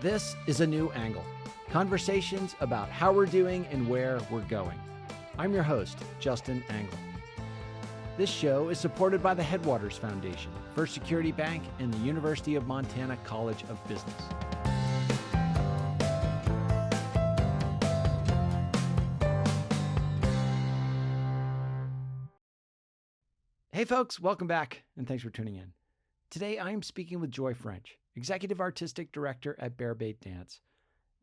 This is A New Angle, conversations about how we're doing and where we're going. I'm your host, Justin Angle. This show is supported by the Headwaters Foundation, First Security Bank, and the University of Montana College of Business. Hey folks, welcome back, and thanks for tuning in. Today I am speaking with Joy French, Executive Artistic Director at Bearbait Dance.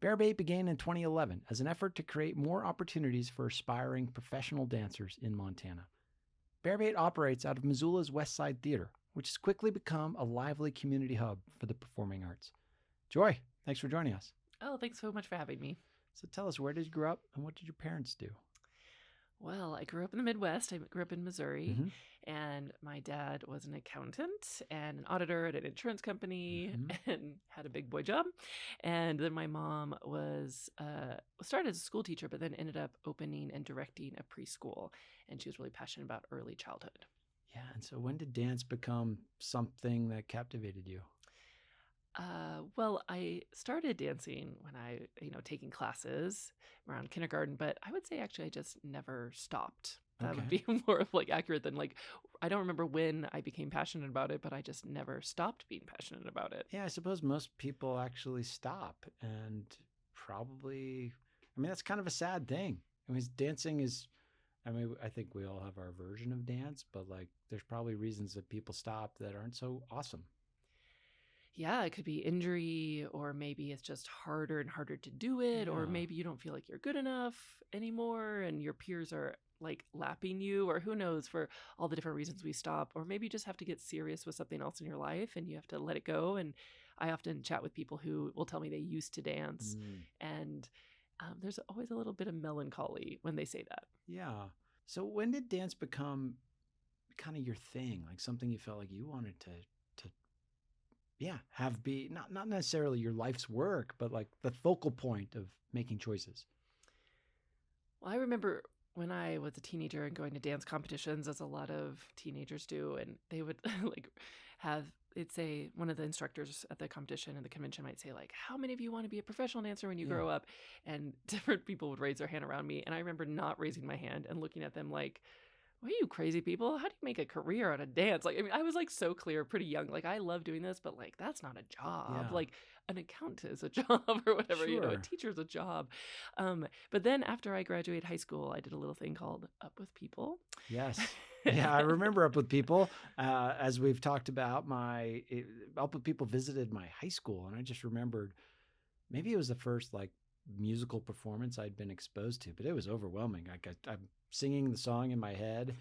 Bearbait began in 2011 as an effort to create more opportunities for aspiring professional dancers in Montana. Bearbait operates out of Missoula's Westside Theater, which has quickly become a lively community hub for the performing arts. Joy, thanks for joining us. Oh, thanks so much for having me. So tell us, where did you grow up and what did your parents do? Well, I grew up in the Midwest. I grew up in Missouri, and my dad was an accountant and an auditor at an insurance company and had a big boy job. And then my mom was started as a school teacher, but then ended up opening and directing a preschool. And she was really passionate about early childhood. Yeah, and so when did dance become something that captivated you? Well, I started dancing when I, taking classes around kindergarten, but I would say actually I just never stopped. That would be more of accurate than I don't remember when I became passionate about it, but I just never stopped being passionate about it. Yeah, I suppose most people actually stop, and probably, that's kind of a sad thing. Dancing is, I think we all have our version of dance, but there's probably reasons that people stop that aren't so awesome. Yeah, it could be injury, or maybe it's just harder and harder to do it, or maybe you don't feel like you're good enough anymore and your peers are lapping you, or who knows, for all the different reasons we stop. Or maybe you just have to get serious with something else in your life and you have to let it go. And I often chat with people who will tell me they used to dance, and there's always a little bit of melancholy when they say that. Yeah. So when did dance become kind of your thing, something you felt like you wanted to have be not necessarily your life's work, but the focal point of making choices? Well, I remember when I was a teenager and going to dance competitions, as a lot of teenagers do, and they would it'd say, one of the instructors at the competition and the convention might say, how many of you want to be a professional dancer when you grow up? And different people would raise their hand around me. And I remember not raising my hand and looking at them like, what are you crazy people? How do you make a career out of dance? I was so clear, pretty young. I love doing this, but that's not a job. Yeah. An accountant is a job or whatever, Sure. a teacher's a job. But then after I graduated high school, I did a little thing called Up With People. Yes. Yeah, I remember Up With People. As we've talked about, Up With People visited my high school, and I just remembered maybe it was the first musical performance I'd been exposed to, but it was overwhelming. I'm singing the song in my head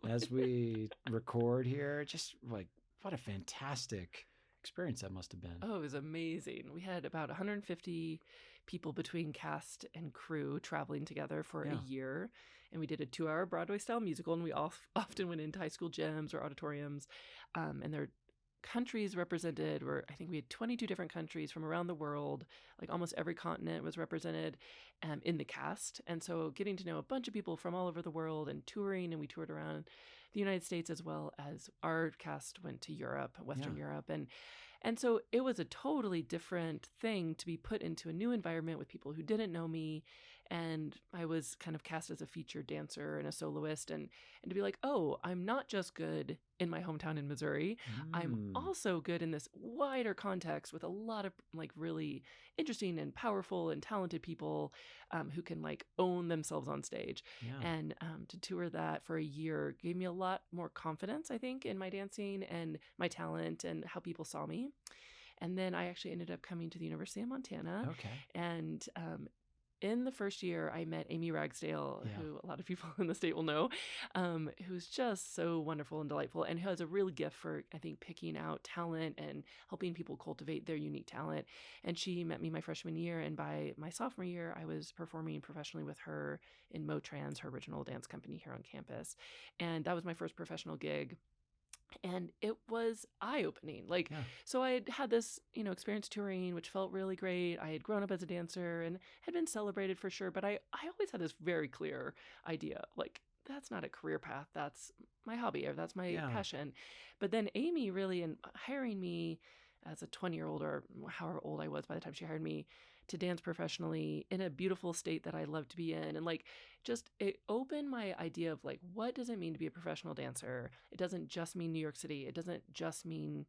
as we record here. Just what a fantastic experience that must have been. Oh, it was amazing. We had about 150 people between cast and crew traveling together for a year. And we did a 2-hour Broadway style musical, and we often went into high school gyms or auditoriums. And their countries represented I think we had 22 different countries from around the world. Almost every continent was represented in the cast. And so getting to know a bunch of people from all over the world and touring, and we toured around the United States, as well as our cast went to Europe, Western Europe. And so it was a totally different thing to be put into a new environment with people who didn't know me. And I was kind of cast as a featured dancer and a soloist, and to be oh, I'm not just good in my hometown in Missouri. I'm also good in this wider context with a lot of really interesting and powerful and talented people who can own themselves on stage. Yeah. And to tour that for a year gave me a lot more confidence, I think, in my dancing and my talent and how people saw me. And then I actually ended up coming to the University of Montana. Okay. And in the first year, I met Amy Ragsdale, who a lot of people in the state will know, who's just so wonderful and delightful, and who has a real gift for, I think, picking out talent and helping people cultivate their unique talent. And she met me my freshman year, and by my sophomore year, I was performing professionally with her in Motrans, her original dance company here on campus. And that was my first professional gig. And it was eye-opening. So I had this, experience touring, which felt really great. I had grown up as a dancer and had been celebrated for sure. But I always had this very clear idea, that's not a career path. That's my hobby, or that's my passion. But then Amy really, in hiring me, as a 20-year-old or however old I was by the time she hired me to dance professionally in a beautiful state that I love to be in. And like, just it opened my idea of like, what does it mean to be a professional dancer? It doesn't just mean New York City. It doesn't just mean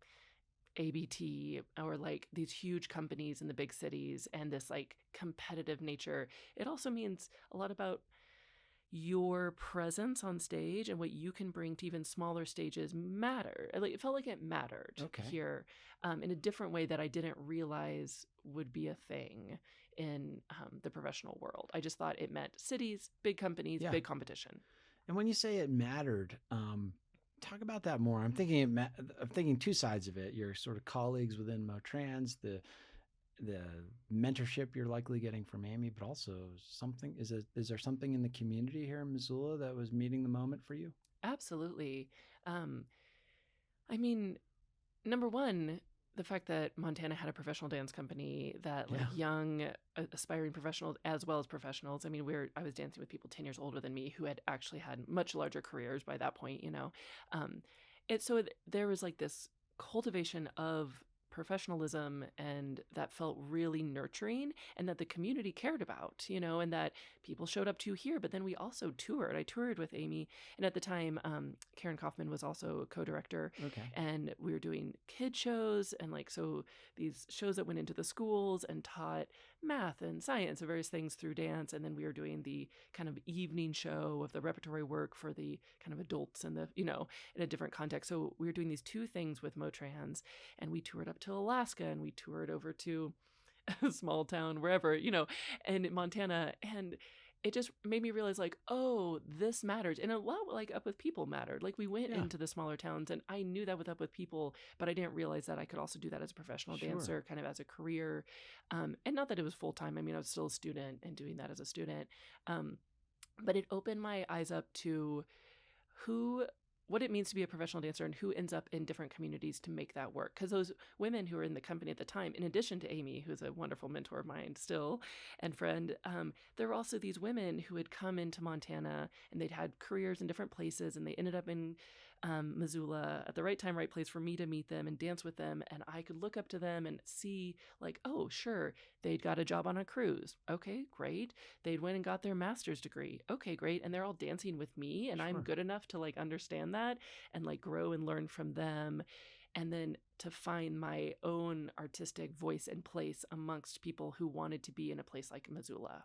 ABT or like these huge companies in the big cities and this like competitive nature. It also means a lot about your presence on stage and what you can bring to even smaller stages matter. Like, it felt like it mattered here in a different way that I didn't realize would be a thing in the professional world. I just thought it meant cities, big companies, big competition. And when you say it mattered, talk about that more. I'm thinking two sides of it. Your sort of colleagues within Motrans, the mentorship you're likely getting from Amy, but also is there something in the community here in Missoula that was meeting the moment for you? Absolutely. I mean, number one, the fact that Montana had a professional dance company that like young aspiring professionals as well as professionals. I mean, I was dancing with people 10 years older than me who had actually had much larger careers by that point, there was like this cultivation of professionalism, and that felt really nurturing, and that the community cared about, and that people showed up to here. But then we also toured. I toured with Amy, and at the time, Karen Kaufman was also a co-director, and we were doing kid shows, and like, so these shows that went into the schools and taught math and science and various things through dance. And then we were doing the kind of evening show of the repertory work for the kind of adults and in a different context. So we were doing these two things with Motrans, and we toured up to Alaska, and we toured over to a small town, wherever, and in Montana. And it just made me realize like, oh, this matters. And a lot like Up With People mattered. Like, we went into the smaller towns, and I knew that with Up With People, but I didn't realize that I could also do that as a professional dancer, kind of as a career. And not that it was full-time. I mean, I was still a student and doing that as a student. But it opened my eyes up to what it means to be a professional dancer and who ends up in different communities to make that work. Because those women who were in the company at the time, in addition to Amy, who's a wonderful mentor of mine still and friend, there were also these women who had come into Montana, and they'd had careers in different places, and they ended up in Missoula at the right time, right place for me to meet them and dance with them. And I could look up to them and see like, oh, sure, they'd got a job on a cruise. Okay, great. They'd went and got their master's degree. Okay, great. And they're all dancing with me, and I'm good enough to like understand that and like grow and learn from them. And then to find my own artistic voice and place amongst people who wanted to be in a place like Missoula,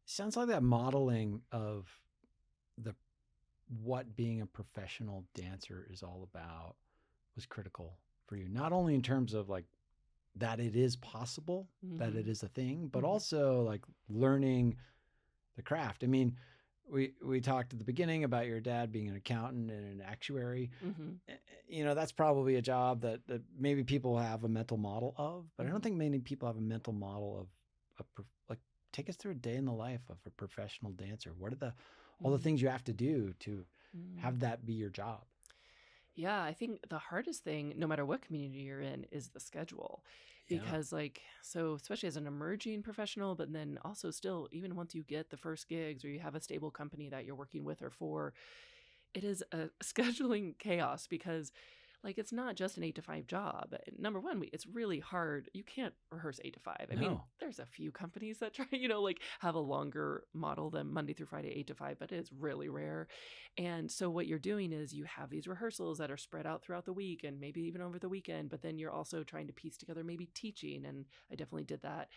Sounds like that modeling of what being a professional dancer is all about was critical for you, not only in terms of like that it is possible, that it is a thing, but also like learning the craft. I mean, we talked at the beginning about your dad being an accountant and an actuary. That's probably a job that maybe people have a mental model of, but I don't think many people have a mental model of like, take us through a day in the life of a professional dancer. What are all the things you have to do to have that be your job? Yeah, I think the hardest thing, no matter what community you're in, is the schedule. Because so especially as an emerging professional, but then also still, even once you get the first gigs or you have a stable company that you're working with or for, it is a scheduling chaos, because like, it's not just an 8 to 5 job. Number one, it's really hard. You can't rehearse 8 to 5. I mean, there's a few companies that try, like have a longer model than Monday through Friday, 8 to 5, but it's really rare. And so what you're doing is you have these rehearsals that are spread out throughout the week and maybe even over the weekend, but then you're also trying to piece together maybe teaching. And I definitely did that.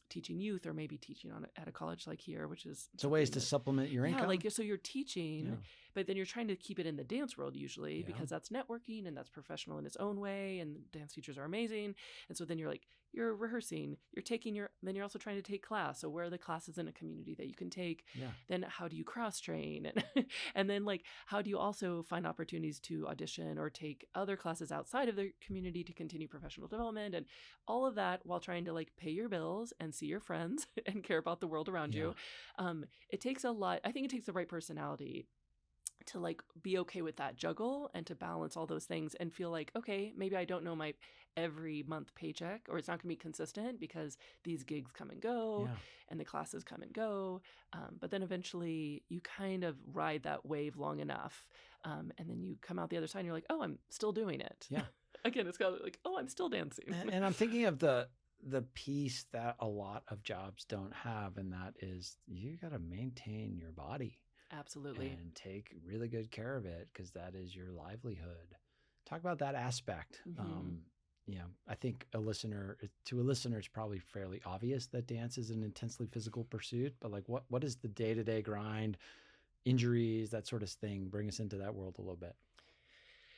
Teaching youth, or maybe teaching at a college like here, which is so ways to supplement your income. Like, so you're teaching, but then you're trying to keep it in the dance world usually, because that's networking and that's professional in its own way, and dance teachers are amazing. And so then you're rehearsing, then you're also trying to take class. So where are the classes in a community that you can take? Then how do you cross train? And then like, how do you also find opportunities to audition or take other classes outside of the community to continue professional development, and all of that while trying to like pay your bills and see your friends and care about the world around you. It takes a lot. I think it takes the right personality to like be okay with that juggle and to balance all those things and feel like, okay, maybe I don't know my every month paycheck, or it's not gonna be consistent because these gigs come and go and the classes come and go. But then eventually you kind of ride that wave long enough. And then you come out the other side and you're like, oh, I'm still doing it. again, it's kind of like, oh, I'm still dancing. And I'm thinking of the piece that a lot of jobs don't have, and that is you got to maintain your body. Absolutely. And take really good care of it, because that is your livelihood. Talk about that aspect. I think to a listener, it's probably fairly obvious that dance is an intensely physical pursuit, but like what is the day-to-day grind, injuries, that sort of thing? Bring us into that world a little bit.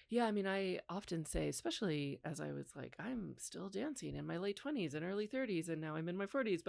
Yeah, I mean, I often say, especially as I was like, I'm still dancing in my late 20s and early 30s, and now I'm in my 40s.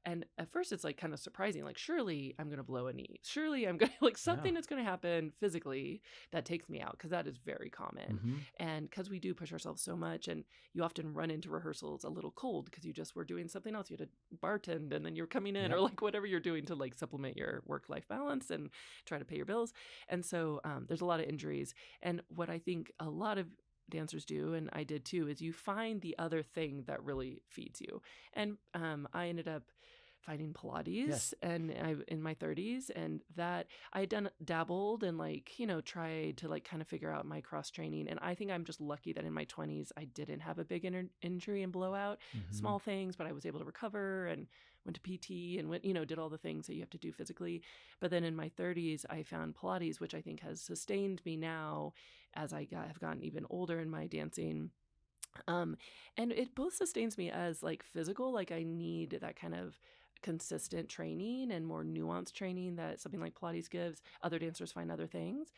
And at first it's like kind of surprising, like, surely I'm going to blow a knee. Surely I'm going to, like, something that's going to happen physically that takes me out, because that is very common. And because we do push ourselves so much, and you often run into rehearsals a little cold because you just were doing something else. You had to bartend, and then you're coming in, or like whatever you're doing to like supplement your work-life balance and try to pay your bills. And so there's a lot of injuries. And what I think a lot of dancers do, and I did too, is you find the other thing that really feeds you. And I ended up finding Pilates and in my 30s, and that I had dabbled and like, tried to like kind of figure out my cross training. And I think I'm just lucky that in my 20s I didn't have a big injury and blowout. Small things, but I was able to recover and went to PT and went, did all the things that you have to do physically. But then in my 30s, I found Pilates, which I think has sustained me now as I have gotten even older in my dancing. And it both sustains me as like physical, like I need that kind of consistent training and more nuanced training that something like Pilates gives. Other dancers find other things.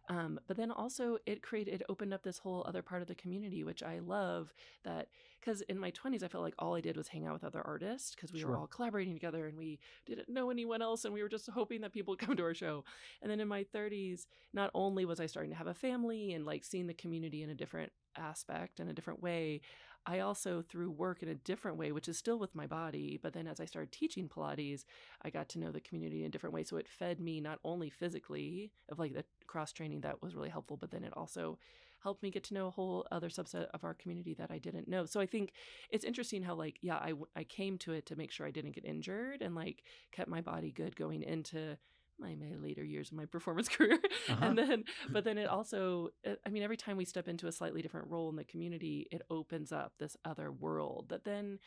But then also it opened up this whole other part of the community, which I love, that because in my 20s I felt like all I did was hang out with other artists, because we were all collaborating together and we didn't know anyone else, and we were just hoping that people would come to our show. And then in my 30s, not only was I starting to have a family and like seeing the community in a different aspect in a different way, I also through work in a different way, which is still with my body. But then as I started teaching Pilates, I got to know the community in a different way. So it fed me not only physically of like the cross training that was really helpful, but then it also helped me get to know a whole other subset of our community that I didn't know. So I think it's interesting how like, I came to it to make sure I didn't get injured and like kept my body good going into my later years of my performance career. But then it also, I mean, every time we step into a slightly different role in the community, it opens up this other world that then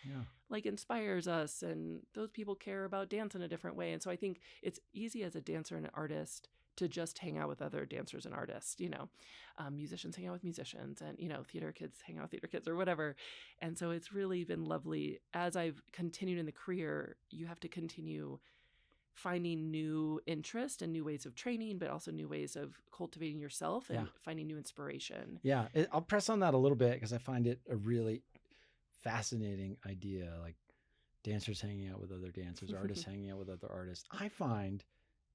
like inspires us, and those people care about dance in a different way. And so I think it's easy as a dancer and an artist to just hang out with other dancers and artists, musicians hang out with musicians, and, theater kids hang out with theater kids or whatever. And so it's really been lovely. As I've continued in the career, you have to continue finding new interest and new ways of training, but also new ways of cultivating yourself and finding new inspiration. I'll press on that a little bit, because I find it a really fascinating idea, like dancers hanging out with other dancers, artists hanging out with other artists. I find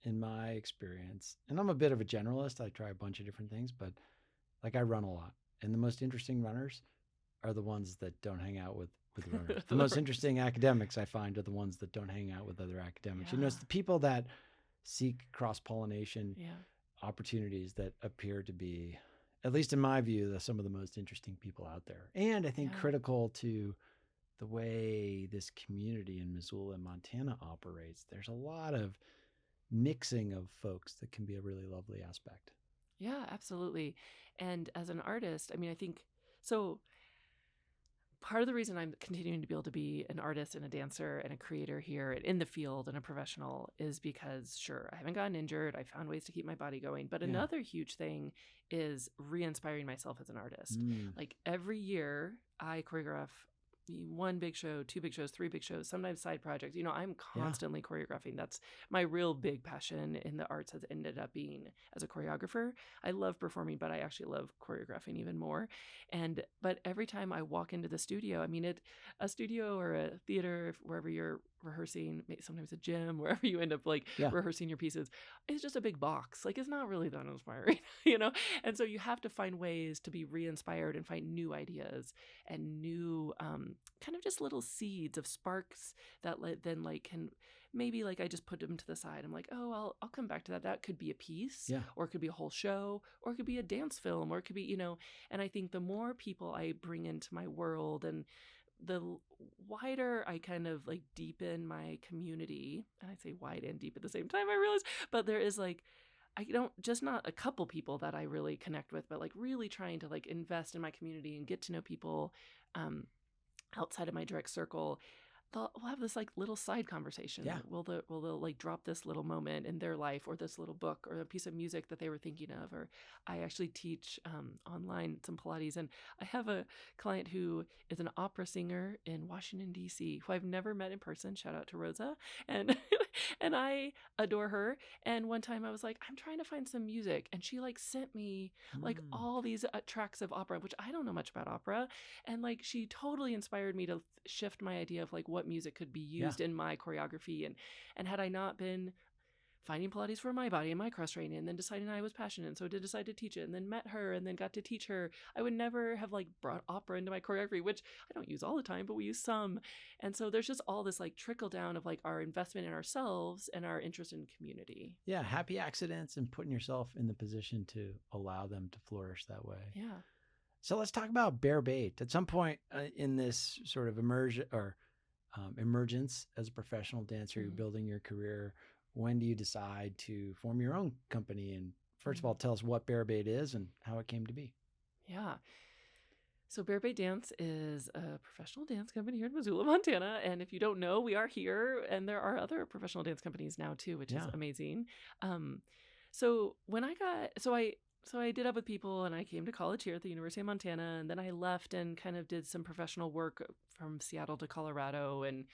in my experience, and I'm a bit of a generalist, I try a bunch of different things, but like I run a lot, and the most interesting runners are the ones that don't hang out with runners. The most interesting academics I find are the ones that don't hang out with other academics. It's the people that seek cross-pollination opportunities that appear to be, at least in my view, some of the most interesting people out there. And I think critical to the way this community in Missoula, Montana operates. There's a lot of mixing of folks that can be a really lovely aspect. Yeah, absolutely. And as an artist, I mean, I think so. Part of the reason I'm continuing to be able to be an artist and a dancer and a creator here in the field and a professional is because, sure, I haven't gotten injured. I found ways to keep my body going. But another huge thing is re-inspiring myself as an artist. Like every year I choreograph one big show, two big shows, three big shows, sometimes side projects. I'm constantly choreographing. That's my real big passion in the arts, has ended up being as a choreographer. I love performing, but I actually love choreographing even more. But every time I walk into the studio, I mean, a studio or a theater, wherever you're rehearsing, sometimes a gym, wherever you end up like rehearsing your pieces, it's just a big box. Like it's not really that inspiring, And so you have to find ways to be re-inspired and find new ideas and new kind of just little seeds of sparks that then like can maybe like I just put them to the side. I'm like, oh, I'll come back to that. That could be a piece, or it could be a whole show, or it could be a dance film, or it could be, and I think the more people I bring into my world and the wider I kind of like deepen my community, and I say wide and deep at the same time, I realize, but there is like I don't, just not a couple people that I really connect with, but like really trying to like invest in my community and get to know people outside of my direct circle. We'll have this like little side conversation. Yeah. Will they like drop this little moment in their life, or this little book, or a piece of music that they were thinking of? Or I actually teach online some Pilates, and I have a client who is an opera singer in Washington D.C. who I've never met in person. Shout out to Rosa, and and I adore her. And one time I was like, I'm trying to find some music, and she like sent me like all these tracks of opera, which I don't know much about opera, and like she totally inspired me to shift my idea of like what music could be used in my choreography. And had I not been finding Pilates for my body and my cross training, and then deciding I was passionate, and so did decide to teach it, and then met her, and then got to teach her, I would never have like brought opera into my choreography, which I don't use all the time, but we use some. And so there's just all this like trickle down of like our investment in ourselves and our interest in community. Yeah, happy accidents and putting yourself in the position to allow them to flourish that way. Yeah. So let's talk about Bear Bait. At some point in this sort of emergence as a professional dancer, you're building your career. When do you decide to form your own company? And first of all, tell us what Bear Bait is and how it came to be. Yeah. So Bear Bait Dance is a professional dance company here in Missoula, Montana. And if you don't know, we are here, and there are other professional dance companies now too, which is amazing. So when I did up with people, and I came to college here at the University of Montana, and then I left and kind of did some professional work from Seattle to Colorado, and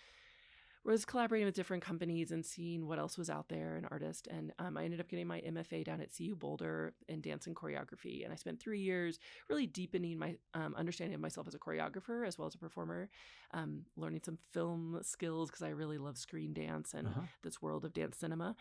was collaborating with different companies and seeing what else was out there, and artists. And I ended up getting my MFA down at CU Boulder in dance and choreography. And I spent 3 years really deepening my understanding of myself as a choreographer as well as a performer, learning some film skills because I really love screen dance and this world of dance cinema.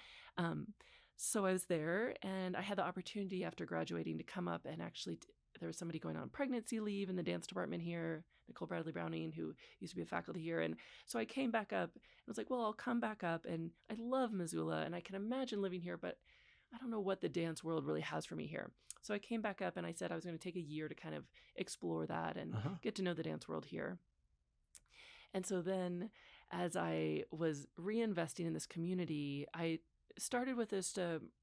So I was there, and I had the opportunity after graduating to come up and actually there was somebody going on pregnancy leave in the dance department here, Nicole Bradley Browning, who used to be a faculty here. And so I came back up and was like, well, I'll come back up. And I love Missoula, and I can imagine living here, but I don't know what the dance world really has for me here. So I came back up, and I said I was going to take a year to kind of explore that and get to know the dance world here. And so then as I was reinvesting in this community, I started with this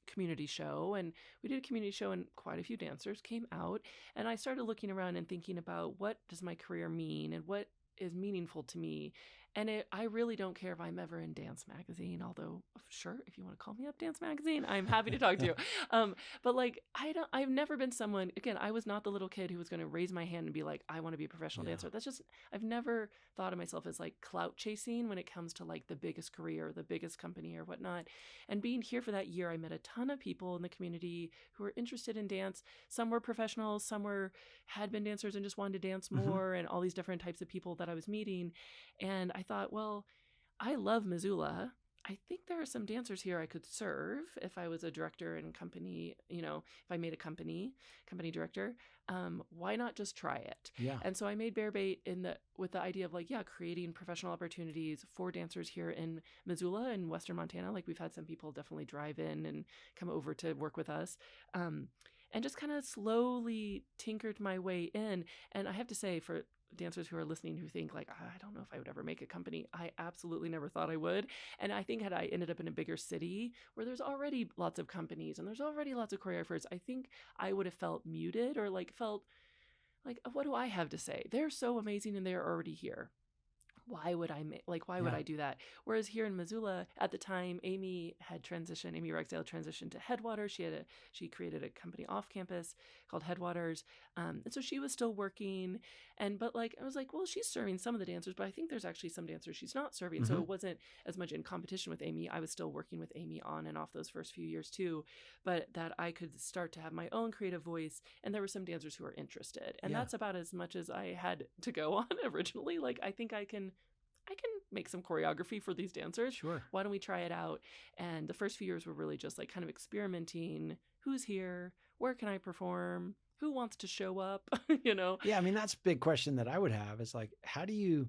community show, and we did a community show, and quite a few dancers came out, and I started looking around and thinking about what does my career mean and what is meaningful to me. And I really don't care if I'm ever in Dance Magazine, although sure, if you want to call me up, Dance Magazine, I'm happy to talk to you. But like, I've never been someone, again, I was not the little kid who was going to raise my hand and be like, I want to be a professional dancer. That's just, I've never thought of myself as like clout chasing when it comes to like the biggest career, the biggest company or whatnot. And being here for that year, I met a ton of people in the community who were interested in dance. Some were professionals, some had been dancers and just wanted to dance more, and all these different types of people that I was meeting. And I thought, well, I love Missoula. I think there are some dancers here I could serve if I was a director in company, if I made a company director. Why not just try it? Yeah. And so I made Bear Bait with the idea of like, creating professional opportunities for dancers here in Missoula and Western Montana. Like, we've had some people definitely drive in and come over to work with us. And just kind of slowly tinkered my way in. And I have to say, for dancers who are listening who think like, I don't know if I would ever make a company, I absolutely never thought I would. And I think had I ended up in a bigger city where there's already lots of companies and there's already lots of choreographers, I think I would have felt muted, or like felt like, what do I have to say? They're so amazing and they're already here. Why would I would I do that? Whereas here in Missoula at the time, Amy Rexdale transitioned to Headwaters. She created a company off campus called Headwaters. And so she was still working. But like, I was like, well, she's serving some of the dancers, but I think there's actually some dancers she's not serving. So it wasn't as much in competition with Amy. I was still working with Amy on and off those first few years too, but that I could start to have my own creative voice. And there were some dancers who were interested. And that's about as much as I had to go on originally. Like, I think I can make some choreography for these dancers. Sure. Why don't we try it out? And the first few years were really just like kind of experimenting. Who's here? Where can I perform? Who wants to show up? Yeah. I mean, that's a big question that I would have is like, how do you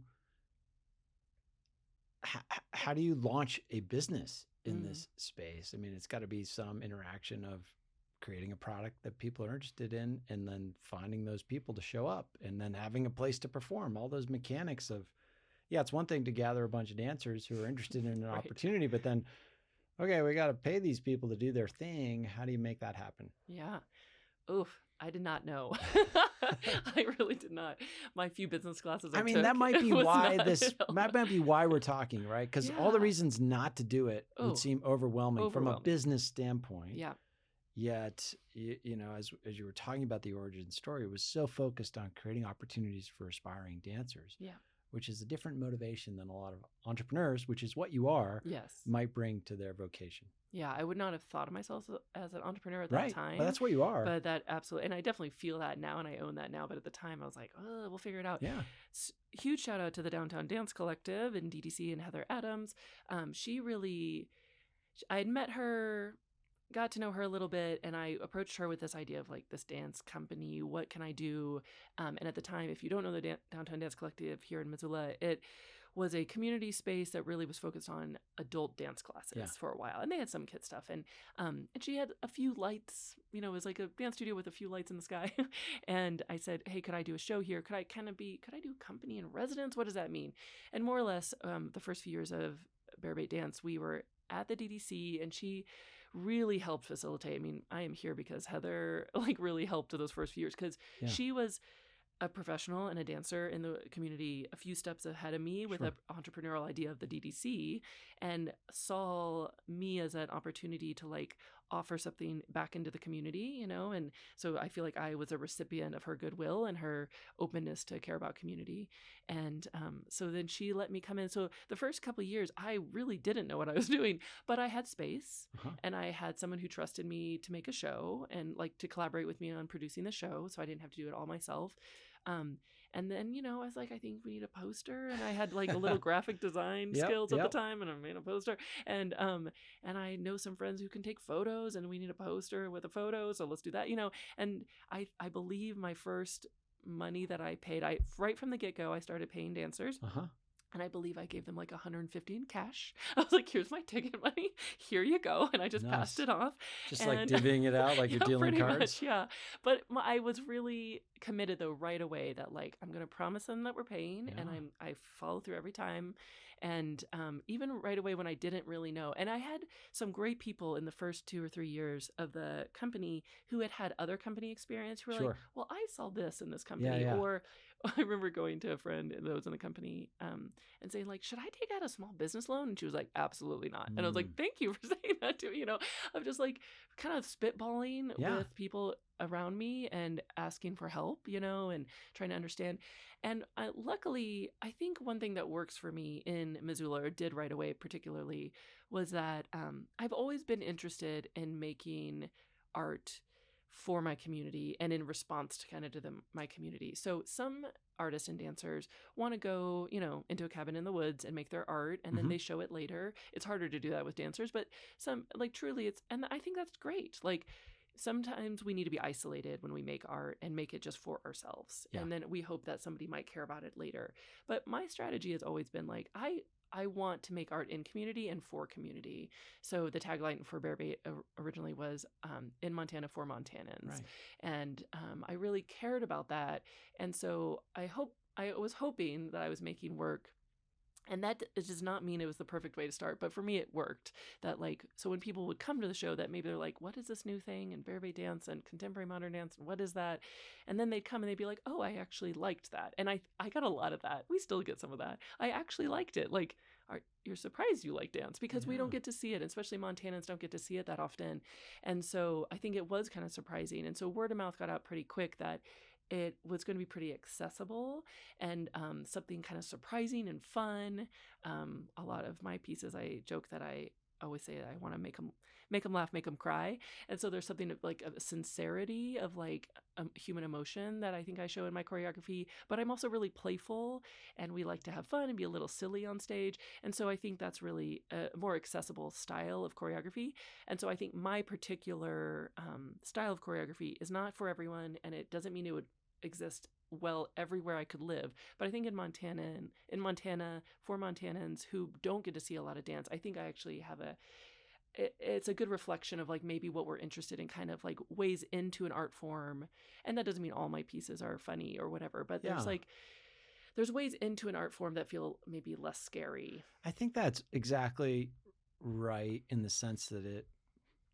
launch a business in this space? I mean, it's got to be some interaction of creating a product that people are interested in, and then finding those people to show up, and then having a place to perform. All those mechanics of, it's one thing to gather a bunch of dancers who are interested in an opportunity, but then okay, we got to pay these people to do their thing. How do you make that happen? Yeah. Oof. I did not know. I really did not. My few business classes I took, that might be why that might be why we're talking, right? Because all the reasons not to do it would seem overwhelming from a business standpoint. Yeah. Yet, as you were talking about the origin story, it was so focused on creating opportunities for aspiring dancers. Yeah. Which is a different motivation than a lot of entrepreneurs, which is what you are, might bring to their vocation. Yeah, I would not have thought of myself as an entrepreneur at that time. But that's what you are. But that absolutely, and I definitely feel that now, and I own that now. But at the time, I was like, oh, we'll figure it out. Yeah. Huge shout out to the Downtown Dance Collective and DDC and Heather Adams. I had met her, got to know her a little bit, and I approached her with this idea of like this dance company. What can I do? And at the time, if you don't know the Downtown Dance Collective here in Missoula, it was a community space that really was focused on adult dance classes for a while. And they had some kid stuff. And she had a few lights, it was like a dance studio with a few lights in the sky. And I said, hey, could I do a show here? Could I do company in residence? What does that mean? And more or less, the first few years of Bear Bait Dance, we were at the DDC, and she really helped facilitate. I mean, I am here because Heather really helped to those first few years, because she was a professional and a dancer in the community a few steps ahead of me with an entrepreneurial idea of the DDC, and saw me as an opportunity to offer something back into the community, and so I feel like I was a recipient of her goodwill and her openness to care about community. And so then she let me come in. So the first couple of years, I really didn't know what I was doing, but I had space and I had someone who trusted me to make a show and to collaborate with me on producing the show. So I didn't have to do it all myself. And then, I was like, I think we need a poster. And I had a little graphic design skills at the time, and I made a poster. And I know some friends who can take photos, and we need a poster with a photo. So let's do that, And I believe my first money that I paid, right from the get-go, I started paying dancers. And I believe I gave them $150 in cash. I was like, here's my ticket money. Here you go. And I just passed it off. Just divvying it out like you're dealing cards. Much, yeah. But I was really committed though right away that I'm going to promise them that we're paying. And I follow through every time. And even right away when I didn't really know. And I had some great people in the first 2 or 3 years of the company who had other company experience who were like, well, I saw this in this company. Or I remember going to a friend that was in the company and saying should I take out a small business loan? And she was like, absolutely not. And I was like, thank you for saying that to me. I'm just kind of spitballing with people around me and asking for help, and trying to understand. And luckily, I think one thing that works for me in Missoula, or did right away particularly, was that I've always been interested in making art for my community and in response to my community. So some artists and dancers want to go, into a cabin in the woods and make their art, and then they show it later. It's harder to do that with dancers, but some truly and I think that's great. Sometimes we need to be isolated when we make art and make it just for ourselves. And then we hope that somebody might care about it later. But my strategy has always been I want to make art in community and for community. So the tagline for Bear Bait originally was in Montana for Montanans. Right. And I really cared about that. And so I was hoping that I was making work. And that does not mean it was the perfect way to start, but for me it worked. That so when people would come to the show, that maybe they're like, what is this new thing? And Bear Bait dance and contemporary modern dance, and what is that? And then they'd come and they'd be like, oh, I actually liked that. And I got a lot of that. We still get some of that. I actually liked it. You're surprised you like dance, because we don't get to see it, especially Montanans don't get to see it that often. And so I think it was kind of surprising. And so word of mouth got out pretty quick that it was going to be pretty accessible and something kind of surprising and fun. A lot of my pieces, I joke that I always say that I want to make them laugh, make them cry. And so there's something of a sincerity of human emotion that I think I show in my choreography, but I'm also really playful, and we like to have fun and be a little silly on stage. And so I think that's really a more accessible style of choreography. And so I think my particular style of choreography is not for everyone, and it doesn't mean it would exist well everywhere I could live. But I think in Montana for Montanans who don't get to see a lot of dance, I think I actually have it's a good reflection of maybe what we're interested in, kind of ways into an art form. And that doesn't mean all my pieces are funny or whatever, but there's ways into an art form that feel maybe less scary. I think that's exactly right in the sense that it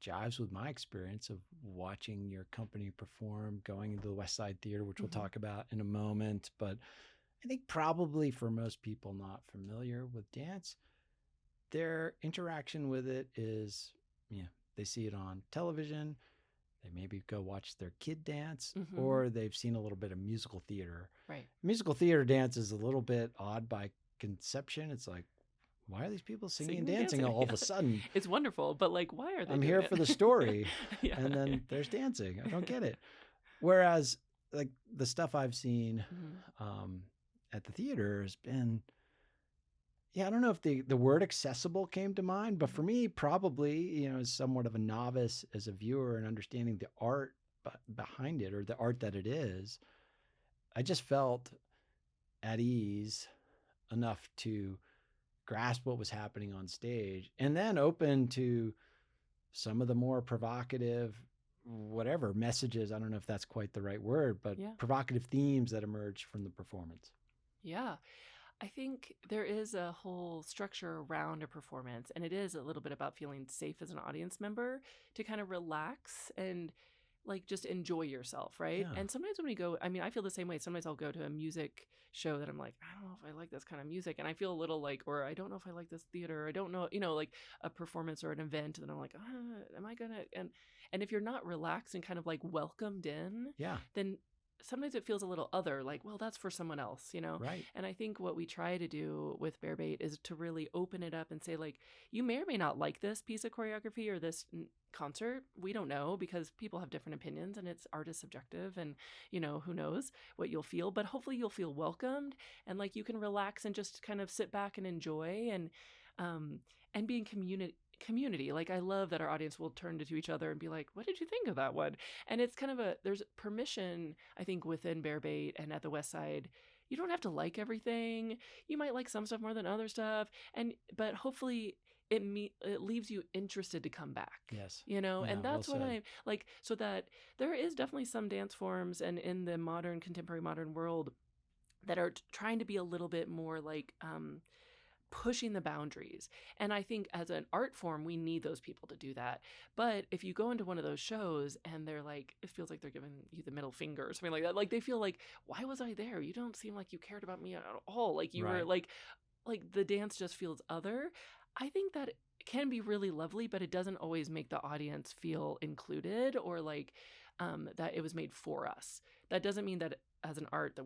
jives with my experience of watching your company perform, going to the Westside Theater, which we'll talk about in a moment. But I think probably for most people not familiar with dance, their interaction with it is, they see it on television, they maybe go watch their kid dance, or they've seen a little bit of musical theater. Right. Musical theater dance is a little bit odd by conception. It's like, why are these people singing and dancing all of a sudden? It's wonderful, but like, why are they I'm doing here it? for the story. And then there's dancing. I don't get it. Whereas like the stuff I've seen at the theater has been, I don't know if the word accessible came to mind, but for me, probably, as somewhat of a novice as a viewer and understanding the art behind it, or the art that it is, I just felt at ease enough to grasp what was happening on stage, and then open to some of the more provocative, whatever messages, I don't know if that's quite the right word, but provocative themes that emerge from the performance. Yeah. I think there is a whole structure around a performance, and it is a little bit about feeling safe as an audience member to kind of relax and like just enjoy yourself, right? Yeah. And sometimes when we go, I mean, I feel the same way. Sometimes I'll go to a music show that I'm like, I don't know if I like this kind of music, and I feel a little like, or I don't know if I like this theater. I don't know, like a performance or an event, and I'm like, am I gonna? And if you're not relaxed and kind of like welcomed in, then sometimes it feels a little other, like, well, that's for someone else, Right. And I think what we try to do with Bear Bait is to really open it up and say, like, you may or may not like this piece of choreography or this concert. We don't know, because people have different opinions, and art is subjective, and who knows what you'll feel, but hopefully you'll feel welcomed, and like you can relax and just kind of sit back and enjoy, and be in community. Like, I love that our audience will turn to each other and be like, what did you think of that one? And it's kind of there's permission, I think, within Bear Bait and at the Westside. You don't have to like everything. You might like some stuff more than other stuff, but hopefully it leaves you interested to come back. Yes. And that's what I like, so that there is definitely some dance forms and in the contemporary modern world that are trying to be a little bit more like pushing the boundaries. And I think as an art form, we need those people to do that. But if you go into one of those shows and they're like, it feels like they're giving you the middle finger or something like that. Like, they feel like, why was I there? You don't seem like you cared about me at all. Like, you were like the dance just feels other. I think that can be really lovely, but it doesn't always make the audience feel included, or like that it was made for us. That doesn't mean that as an art that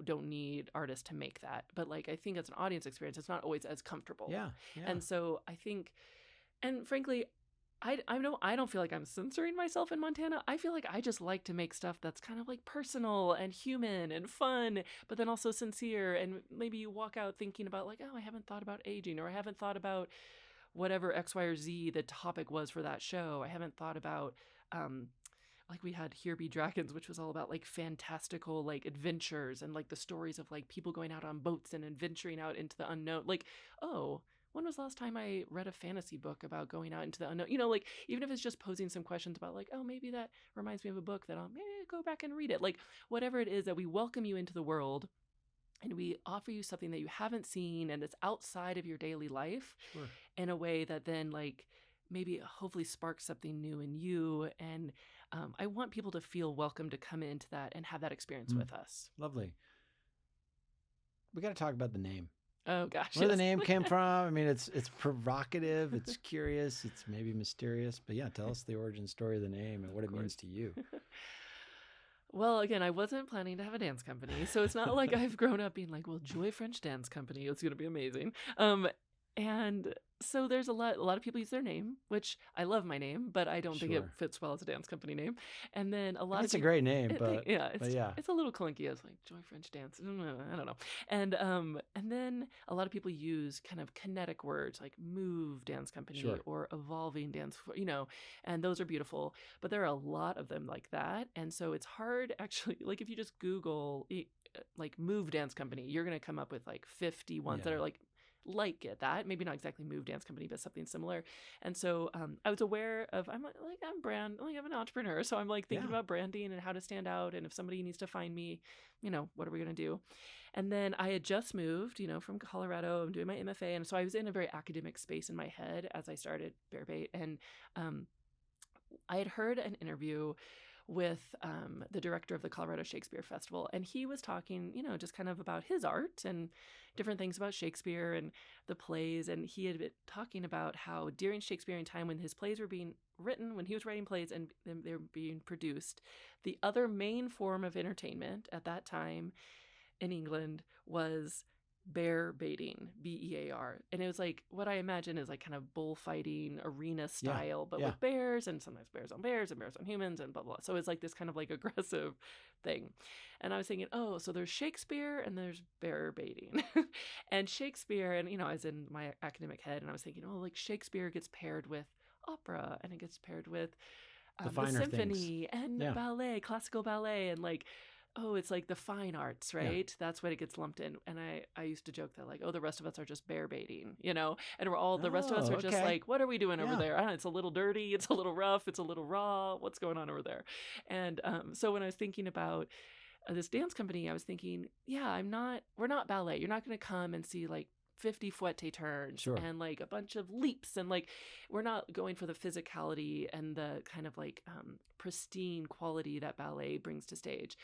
don't need artists to make that, but like, I think as an audience experience, it's not always as comfortable. Yeah. And so I think, and frankly, I don't feel like I'm censoring myself in Montana. I feel like I just like to make stuff that's kind of like personal and human and fun, but then also sincere. And maybe you walk out thinking about like, oh, I haven't thought about aging, or I haven't thought about whatever X, Y, or Z the topic was for that show. I haven't thought about, like, we had Here Be Dragons, which was all about like fantastical like adventures and like the stories of like people going out on boats and adventuring out into the unknown. Like, oh, when was the last time I read a fantasy book about going out into the unknown? Like, even if it's just posing some questions about like, oh, maybe that reminds me of a book that I'll maybe go back and read it. Like, whatever it is, that we welcome you into the world and we offer you something that you haven't seen and it's outside of your daily life in a way that then like maybe hopefully sparks something new in you. And I want people to feel welcome to come into that and have that experience with us. Lovely. We got to talk about the name. Oh gosh, where the name came from. I mean, it's provocative, it's curious, it's maybe mysterious, but yeah, tell us the origin story of the name and what it means to you. Well, again, I wasn't planning to have a dance company, so it's not like I've grown up being like, well, Joy French Dance Company, it's going to be amazing. And so there's a lot of people use their name, which I love my name, but I don't think it fits well as a dance company name. And then a lot it's a great name, but it's a little clunky. It's like Joy French Dance. I don't know. And then a lot of people use kind of kinetic words like move dance company or evolving dance, and those are beautiful, but there are a lot of them like that. And so it's hard actually, like if you just Google like move dance company, you're going to come up with like 50 ones that are like like that. Maybe not exactly Move Dance Company, but something similar. And so I was aware of, I'm an entrepreneur. So I'm like thinking about branding and how to stand out. And if somebody needs to find me, what are we going to do? And then I had just moved, from Colorado. I'm doing my MFA. And so I was in a very academic space in my head as I started Bearbait. And I had heard an interview with the director of the Colorado Shakespeare Festival. And he was talking, just kind of about his art and different things about Shakespeare and the plays. And he had been talking about how during Shakespearean time, when his plays were being written, when he was writing plays and they were being produced, the other main form of entertainment at that time in England was bear baiting, BEAR. And it was like what I imagine is like kind of bullfighting arena style, but with bears, and sometimes bears on bears and bears on humans and blah, blah. So it's like this kind of like aggressive thing. And I was thinking, oh, so there's Shakespeare and there's bear baiting. And Shakespeare, and I was in my academic head and I was thinking, oh, like Shakespeare gets paired with opera and it gets paired with the symphony and ballet, classical ballet, and like, oh, it's like the fine arts, right? That's what it gets lumped in. And I used to joke that like, oh, the rest of us are just bear baiting, and the rest of us are just like, what are we doing over there? I don't know, it's a little dirty, it's a little rough, it's a little raw. What's going on over there? And so when I was thinking about this dance company, I was thinking, we're not ballet. You're not going to come and see like 50 fouette turns and like a bunch of leaps, and like we're not going for the physicality and the kind of like pristine quality that ballet brings to stage.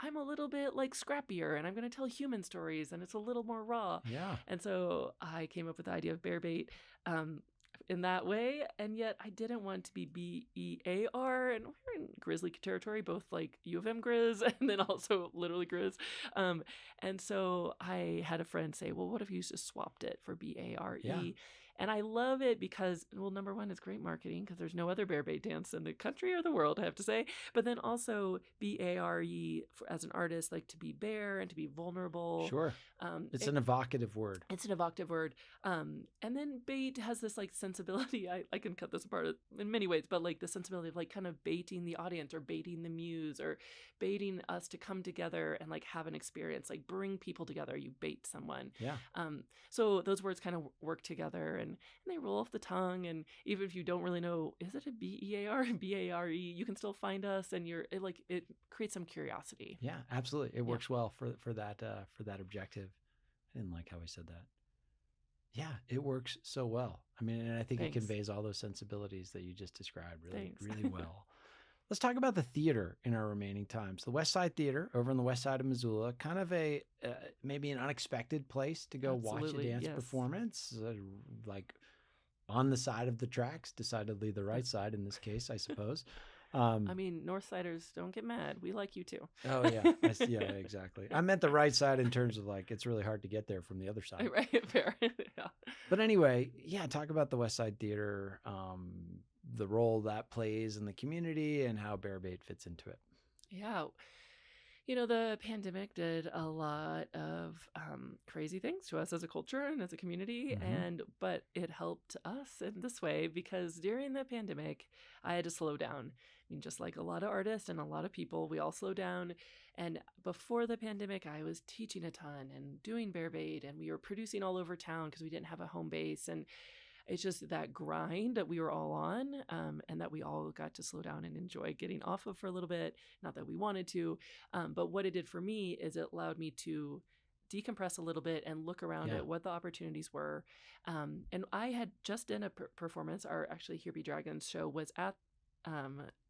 I'm a little bit like scrappier and I'm going to tell human stories and it's a little more raw. Yeah. And so I came up with the idea of Bearbait in that way. And yet I didn't want to be BEAR, and we're in Grizzly territory, both like U of M Grizz and then also literally Grizz. And so I had a friend say, well, what if you just swapped it for BARE? Yeah. And I love it because, well, number one, it's great marketing because there's no other bearbait dance in the country or the world, I have to say. But then also BARE as an artist, like to be bare and to be vulnerable. Sure. It's an evocative word. It's an evocative word. And then bait has this like sensibility. I can cut this apart in many ways, but like the sensibility of like kind of baiting the audience or baiting the muse or baiting us to come together and like have an experience, like bring people together. You bait someone. Yeah. So those words kind of work together and they roll off the tongue. And even if you don't really know, is it a BEAR and BARE, you can still find us, and it creates some curiosity. Yeah, absolutely. It works well for that objective. I didn't like how he said that. Yeah, it works so well. I mean, and I think it conveys all those sensibilities that you just described really well. Let's talk about the theater in our remaining times. The Westside Theater over on the west side of Missoula, kind of a maybe an unexpected place to go watch a dance performance, like on the side of the tracks, decidedly the right side in this case, I suppose. I mean, Northsiders, don't get mad. We like you too. Oh, yeah. Yeah, exactly. I meant the right side in terms of like, it's really hard to get there from the other side. Right, fair. Yeah. But anyway, talk about the Westside Theater, the role that plays in the community and how Bearbait fits into it. Yeah. The pandemic did a lot of crazy things to us as a culture and as a community, but it helped us in this way because during the pandemic, I had to slow down. I mean, just like a lot of artists and a lot of people, we all slow down. And before the pandemic, I was teaching a ton and doing Bearbait, and we were producing all over town because we didn't have a home base. And it's just that grind that we were all on, and that we all got to slow down and enjoy getting off of for a little bit. Not that we wanted to, but what it did for me is it allowed me to decompress a little bit and look around at what the opportunities were. And I had just done a performance. Our actually Here Be Dragons show was at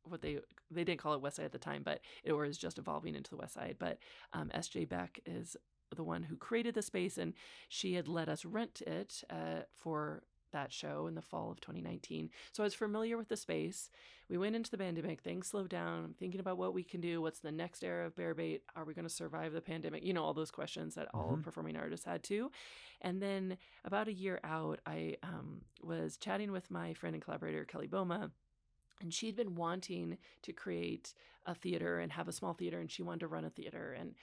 what they didn't call it Westside at the time, but it was just evolving into the Westside. But SJ Beck is the one who created the space, and she had let us rent it for that show in the fall of 2019. So I was familiar with the space. We went into the pandemic, things slowed down. I'm thinking about what we can do. What's the next era of Bearbait? Are we going to survive the pandemic? All those questions that all performing artists had too. And then about a year out, I was chatting with my friend and collaborator, Kelly Boma, and she'd been wanting to create a theater and have a small theater, and she wanted to run a theater. And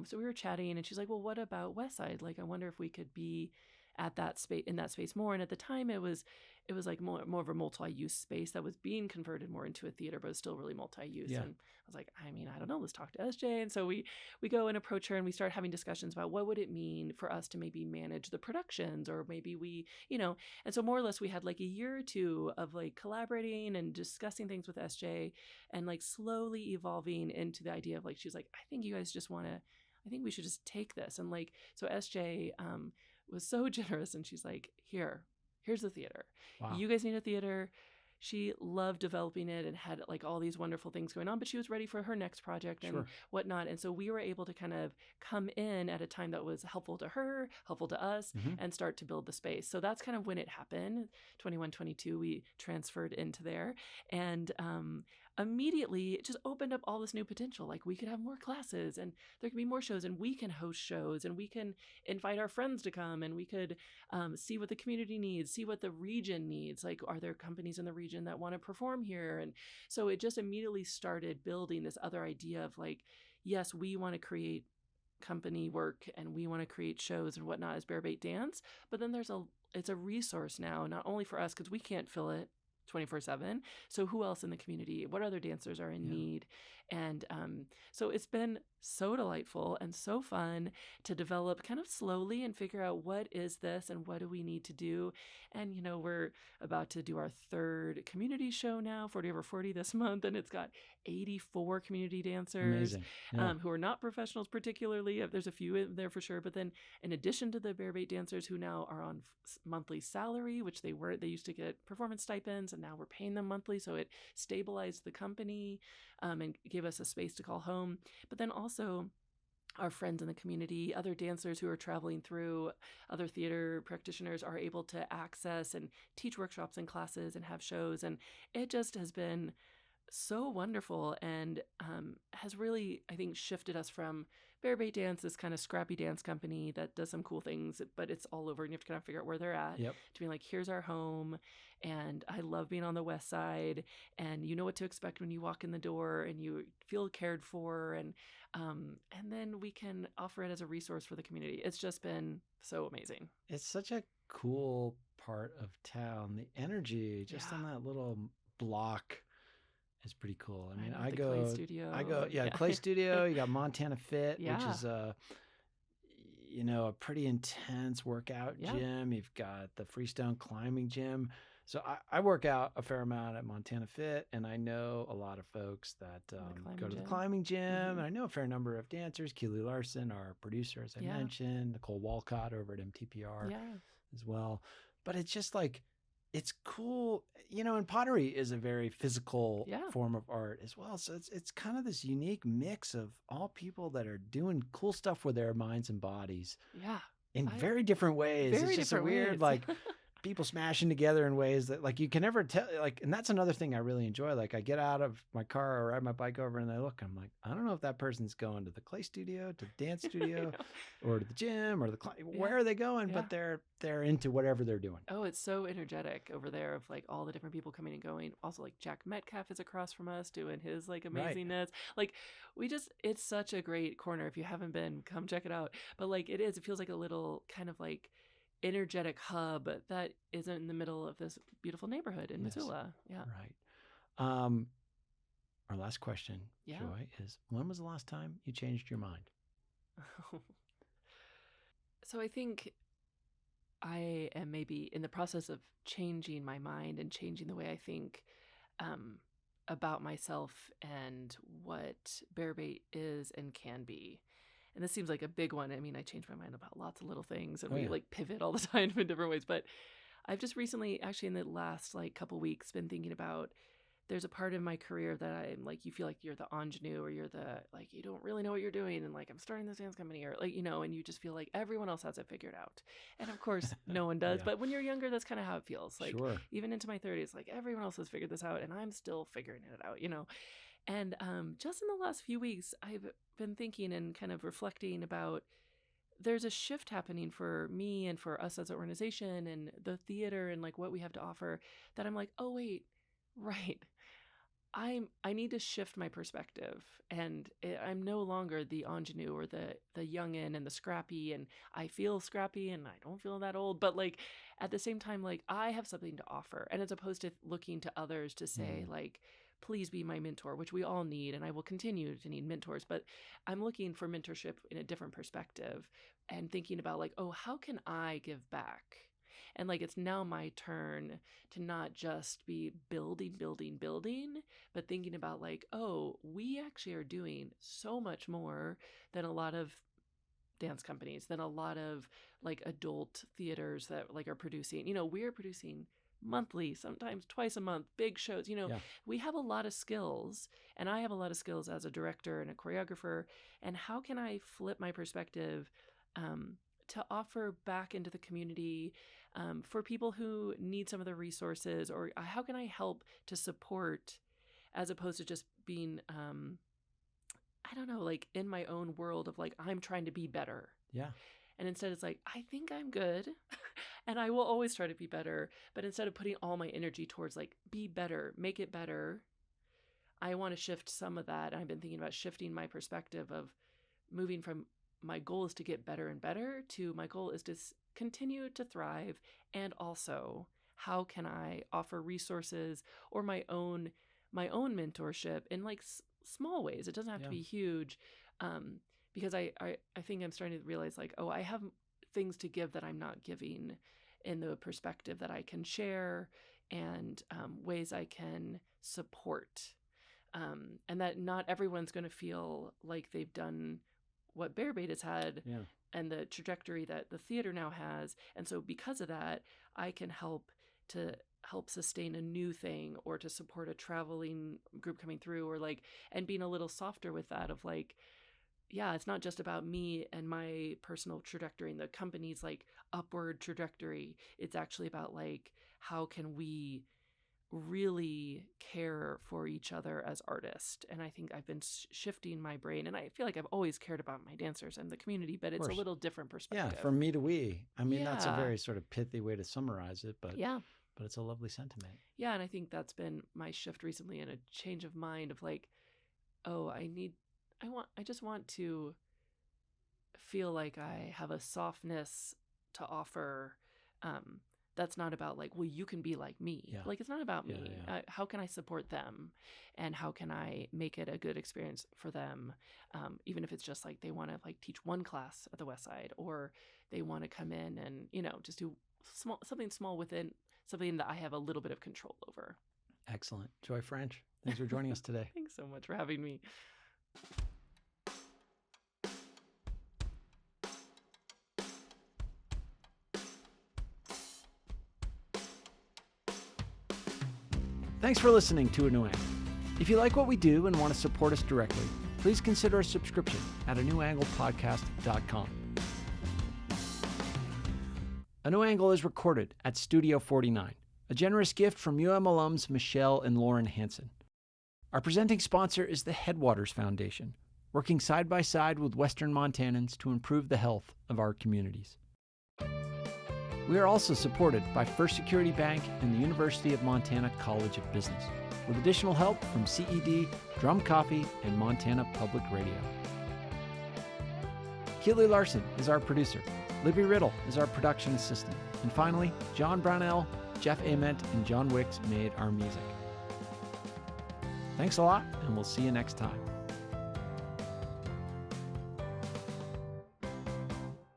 so we were chatting, and she's like, well, what about Westside? Like, I wonder if we could be at that space, in that space more. And at the time it was it was like more of a multi-use space that was being converted more into a theater, but it was still really multi-use. Yeah. And I was like, I mean, I don't know, let's talk to SJ. And so we go and approach her and we start having discussions about what would it mean for us to maybe manage the productions, or maybe we, and so more or less we had like a year or two of like collaborating and discussing things with SJ, and like slowly evolving into the idea of like, she's like, I think you guys just want to, I think we should just take this. And like, so SJ was so generous, and she's like, here's the theater. Wow. You guys need a theater. She loved developing it and had like all these wonderful things going on, but she was ready for her next project and whatnot. And so we were able to kind of come in at a time that was helpful to her, helpful to us, and start to build the space. So that's kind of when it happened. 21, 22, we transferred into there. And immediately it just opened up all this new potential. Like we could have more classes, and there could be more shows, and we can host shows, and we can invite our friends to come, and we could see what the community needs, see what the region needs. Like, are there companies in the region that want to perform here? And so it just immediately started building this other idea of like, yes, we want to create company work and we want to create shows and whatnot as Bear Bait Dance, but then it's a resource now, not only for us, because we can't fill it 24/7. So who else in the community? What other dancers are in need? And so it's been so delightful and so fun to develop kind of slowly and figure out what is this and what do we need to do. And, we're about to do our third community show now, 40 over 40 this month. And it's got 84 community dancers who are not professionals particularly. There's a few in there for sure. But then in addition to the Bear Bait dancers who now are on monthly salary, which they used to get performance stipends, and now we're paying them monthly. So it stabilized the company and gave us a space to call home. But then also our friends in the community, other dancers who are traveling through, other theater practitioners are able to access and teach workshops and classes and have shows. And it just has been so wonderful and has really, I think, shifted us from Bear Bait Dance, this kind of scrappy dance company that does some cool things, but it's all over and you have to kind of figure out where they're at, to being like, here's our home. And I love being on the Westside, and you know what to expect when you walk in the door, and you feel cared for, and then we can offer it as a resource for the community. It's just been so amazing. It's such a cool part of town. The energy just on that little block is pretty cool. I mean, Clay Studio. Clay Studio. You got Montana Fit, which is a pretty intense workout gym. You've got the Freestone climbing gym. So I work out a fair amount at Montana Fit, and I know a lot of folks that go to the climbing gym, and I know a fair number of dancers. Keely Larson, our producer, as I mentioned, Nicole Walcott over at MTPR as well. But it's just like, it's cool, and pottery is a very physical form of art as well. So it's kind of this unique mix of all people that are doing cool stuff with their minds and bodies in very different ways. It's just a weird, like, people smashing together in ways that, like, you can never tell, like, and that's another thing I really enjoy. Like, I get out of my car or ride my bike over and I look, I'm like, I don't know if that person's going to the clay studio, to the dance studio, or to the gym, or where are they going? But they're into whatever they're doing. Oh, it's so energetic over there of like all the different people coming and going. Also, like, Jack Metcalf is across from us doing his like amazingness. Like, it's such a great corner. If you haven't been, come check it out. But like, it feels like a little kind of like energetic hub that is in the middle of this beautiful neighborhood in Missoula. Right. Our last question, Joy, is, when was the last time you changed your mind? So I think I am maybe in the process of changing my mind and changing the way I think about myself and what Bear Bait is and can be. And this seems like a big one. I mean, I change my mind about lots of little things, and we like pivot all the time in different ways. But I've just recently, actually in the last like couple weeks, been thinking about, there's a part of my career that I'm like, you feel like you're the ingenue, or you're the, like, you don't really know what you're doing. And like, I'm starting this dance company, or like, and you just feel like everyone else has it figured out. And of course, no one does. But when you're younger, that's kind of how it feels. Like, even into my 30s, like, everyone else has figured this out and I'm still figuring it out, And just in the last few weeks, I've been thinking and kind of reflecting about, there's a shift happening for me and for us as an organization and the theater and like what we have to offer, that I'm like, oh, wait, right. I need to shift my perspective, and I'm no longer the ingenue or the youngin and the scrappy, and I feel scrappy and I don't feel that old, but like at the same time, like I have something to offer, and as opposed to looking to others to say like, please be my mentor, which we all need, and I will continue to need mentors, but I'm looking for mentorship in a different perspective and thinking about like, oh, how can I give back? And like, it's now my turn to not just be building, but thinking about like, oh, we actually are doing so much more than a lot of dance companies, than a lot of like adult theaters that like are producing. We're producing monthly, sometimes twice a month, big shows. We have a lot of skills, and I have a lot of skills as a director and a choreographer. And how can I flip my perspective to offer back into the community for people who need some of the resources, or how can I help to support, as opposed to just being, I don't know, like in my own world of like, I'm trying to be better. Yeah. And instead it's like, I think I'm good and I will always try to be better. But instead of putting all my energy towards like, be better, make it better, I want to shift some of that. And I've been thinking about shifting my perspective of moving from my goal is to get better and better to my goal is to continue to thrive. And also, how can I offer resources or my own mentorship in like small ways? It doesn't have to be huge. Because I think I'm starting to realize like, oh, I have things to give that I'm not giving, in the perspective that I can share and ways I can support. And that not everyone's going to feel like they've done what Bear Bait has had and the trajectory that the theater now has. And so because of that, I can help sustain a new thing, or to support a traveling group coming through, or like, and being a little softer with that of like, yeah, it's not just about me and my personal trajectory and the company's like upward trajectory. It's actually about like, how can we really care for each other as artists? And I think I've been shifting my brain, and I feel like I've always cared about my dancers and the community, but it's a little different perspective. Yeah, from me to we. I mean, that's a very sort of pithy way to summarize it, but but it's a lovely sentiment. Yeah, and I think that's been my shift recently, and a change of mind of like, oh, I just want to feel like I have a softness to offer. That's not about like, well, you can be like me. Yeah. Like, it's not about me. How can I support them, and how can I make it a good experience for them? Even if it's just like they want to like teach one class at the Westside, or they want to come in and, just do something small within something that I have a little bit of control over. Excellent. Joy French, thanks for joining us today. Thanks so much for having me. Thanks for listening to A New Angle. If you like what we do and want to support us directly, please consider a subscription at anewanglepodcast.com. A New Angle is recorded at Studio 49, a generous gift from UM alums Michelle and Lauren Hansen. Our presenting sponsor is the Headwaters Foundation, working side by side with Western Montanans to improve the health of our communities. We are also supported by First Security Bank and the University of Montana College of Business, with additional help from CED, Drum Coffee, and Montana Public Radio. Keely Larson is our producer. Libby Riddle is our production assistant. And finally, John Brownell, Jeff Ament, and John Wicks made our music. Thanks a lot, and we'll see you next time.